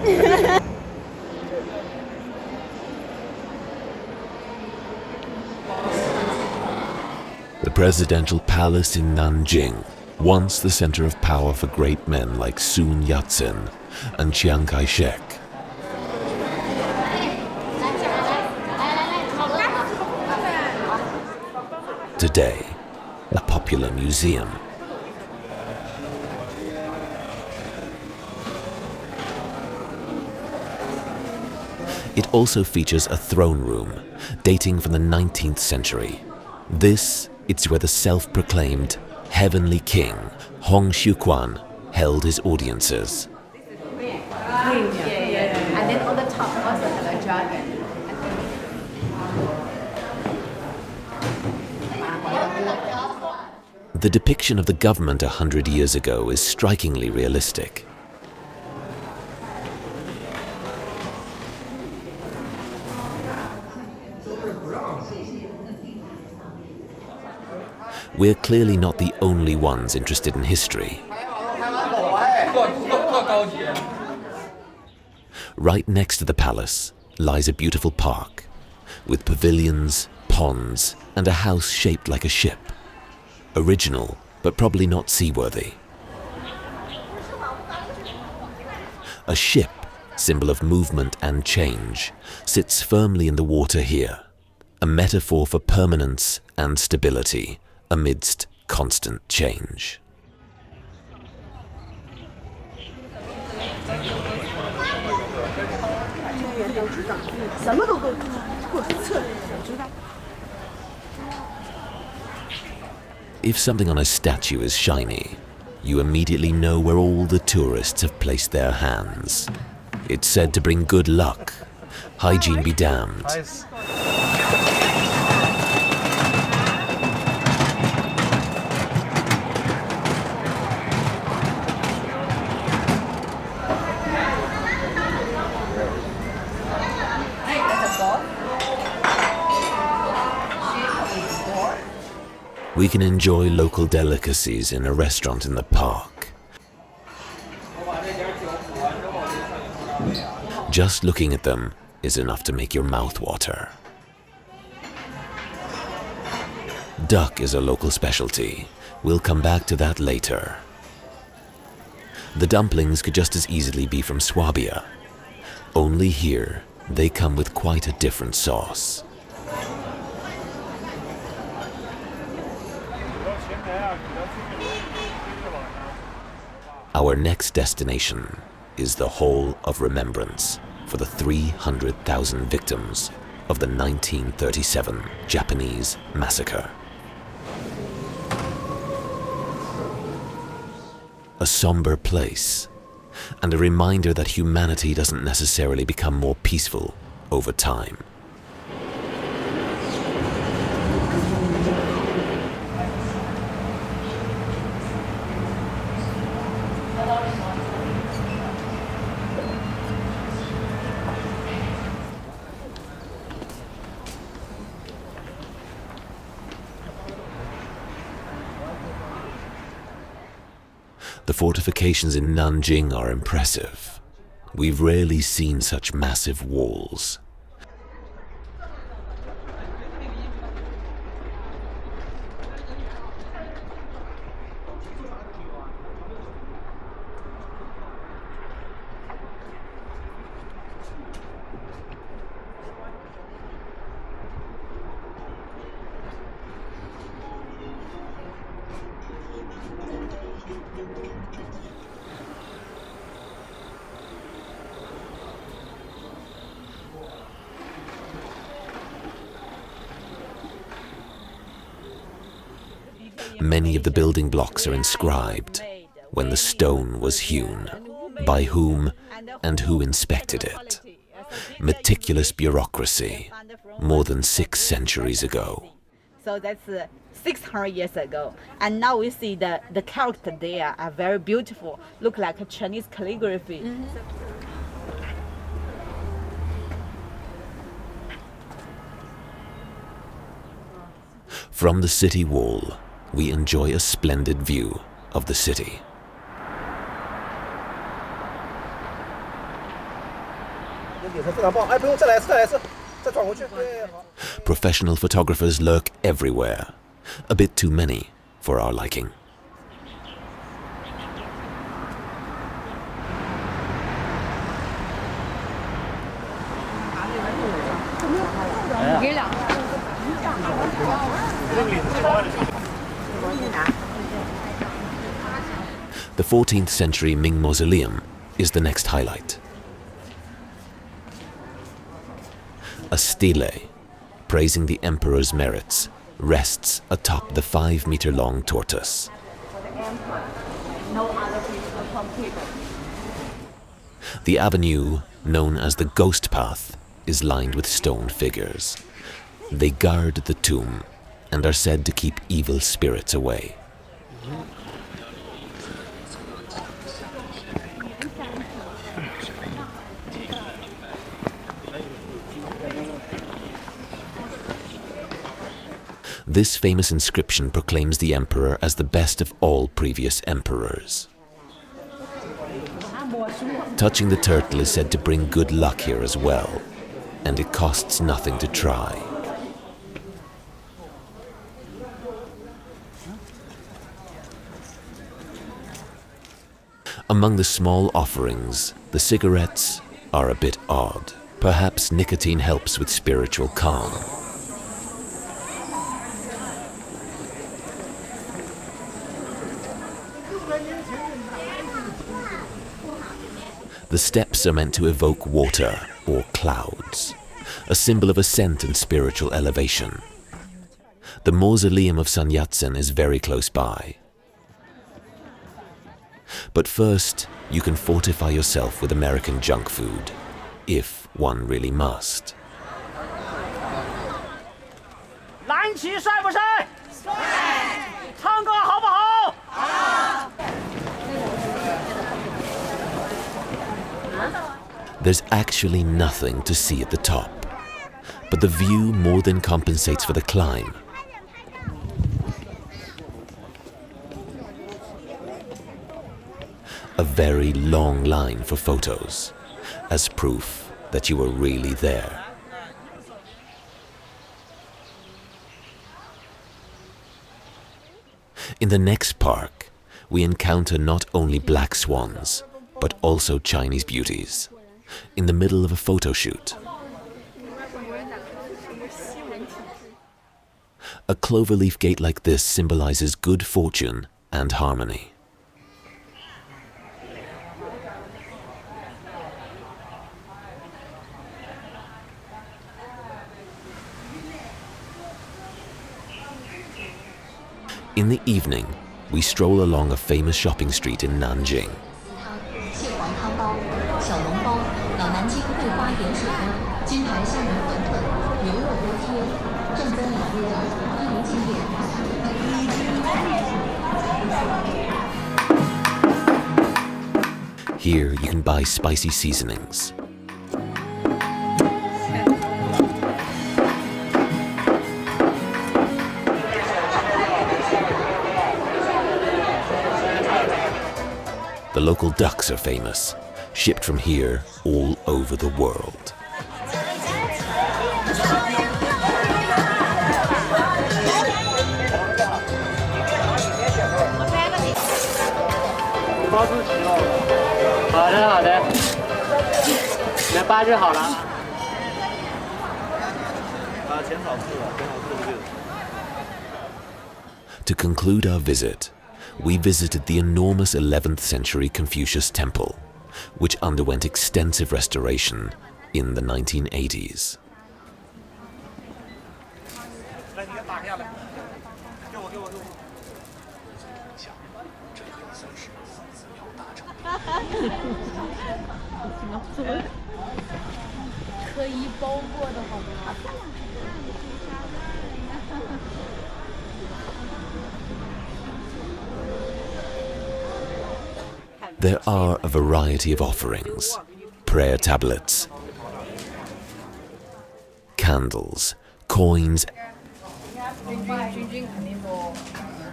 The presidential palace in Nanjing, once the center of power for great men like Sun Yat-sen and Chiang Kai-shek. Today, a popular museum. It also features a throne room, dating from the 19th century. It's where the self-proclaimed Heavenly King, Hong Xiuquan, held his audiences. And then on the top also have a dragon. The depiction of the government 100 years ago is strikingly realistic. We're clearly not the only ones interested in history. Right next to the palace lies a beautiful park, with pavilions, ponds, and a house shaped like a ship. Original, but probably not seaworthy. A ship, symbol of movement and change, sits firmly in the water here, a metaphor for permanence and stability amidst constant change. If something on a statue is shiny, you immediately know where all the tourists have placed their hands. It's said to bring good luck. Hygiene be damned. We can enjoy local delicacies in a restaurant in the park. Just looking at them is enough to make your mouth water. Duck is a local specialty. We'll come back to that later. The dumplings could just as easily be from Swabia. Only here, they come with quite a different sauce. Our next destination is the Hall of Remembrance for the 300,000 victims of the 1937 Japanese massacre. A somber place, and a reminder that humanity doesn't necessarily become more peaceful over time. The fortifications in Nanjing are impressive. We've rarely seen such massive walls. Many of the building blocks are inscribed when the stone was hewn, by whom and who inspected it. Meticulous bureaucracy, more than 6 centuries ago. So that's 600 years ago. And now we see the characters there are very beautiful, look like a Chinese calligraphy. From the city wall, we enjoy a splendid view of the city. Professional photographers lurk everywhere, a bit too many for our liking. The 14th century Ming Mausoleum is the next highlight. A stele, praising the emperor's merits, rests atop the 5-meter-long tortoise. The avenue, known as the Ghost Path, is lined with stone figures. They guard the tomb and are said to keep evil spirits away. This famous inscription proclaims the emperor as the best of all previous emperors. Touching the turtle is said to bring good luck here as well, and it costs nothing to try. Among the small offerings, the cigarettes are a bit odd. Perhaps nicotine helps with spiritual calm. The steps are meant to evoke water or clouds, a symbol of ascent and spiritual elevation. The mausoleum of Sun Yat-sen is very close by. But first, you can fortify yourself with American junk food, if one really must. 蓝旗帅不帅？帅！唱歌好不好？好！ There's actually nothing to see at the top, but the view more than compensates for the climb. A very long line for photos, as proof that you were really there. In the next park, we encounter not only black swans, but also Chinese beauties, in the middle of a photo shoot. A cloverleaf gate like this symbolizes good fortune and harmony. In the evening, we stroll along a famous shopping street in Nanjing. Here you can buy spicy seasonings. The local ducks are famous, shipped from here all over the world. To conclude our visit, we visited the enormous 11th century Confucius Temple, which underwent extensive restoration in the 1980s. There are a variety of offerings: prayer tablets, candles, coins,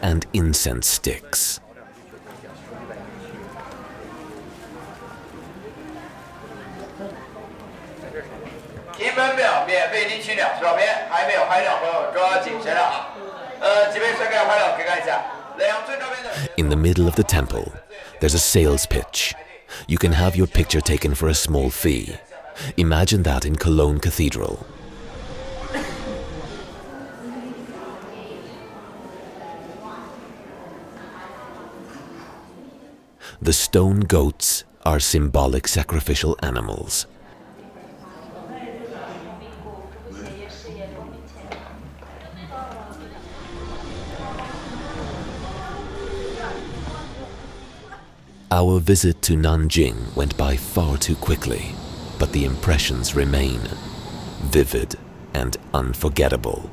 and incense sticks. 秒，照片还没有拍照，朋友抓紧先了啊！几位帅哥要拍照，可以看一下。两最照片的。In the middle of the temple, there's a sales pitch. You can have your picture taken for a small fee. Imagine that in Cologne Cathedral. The stone goats are symbolic sacrificial animals. Our visit to Nanjing went by far too quickly, but the impressions remain vivid and unforgettable.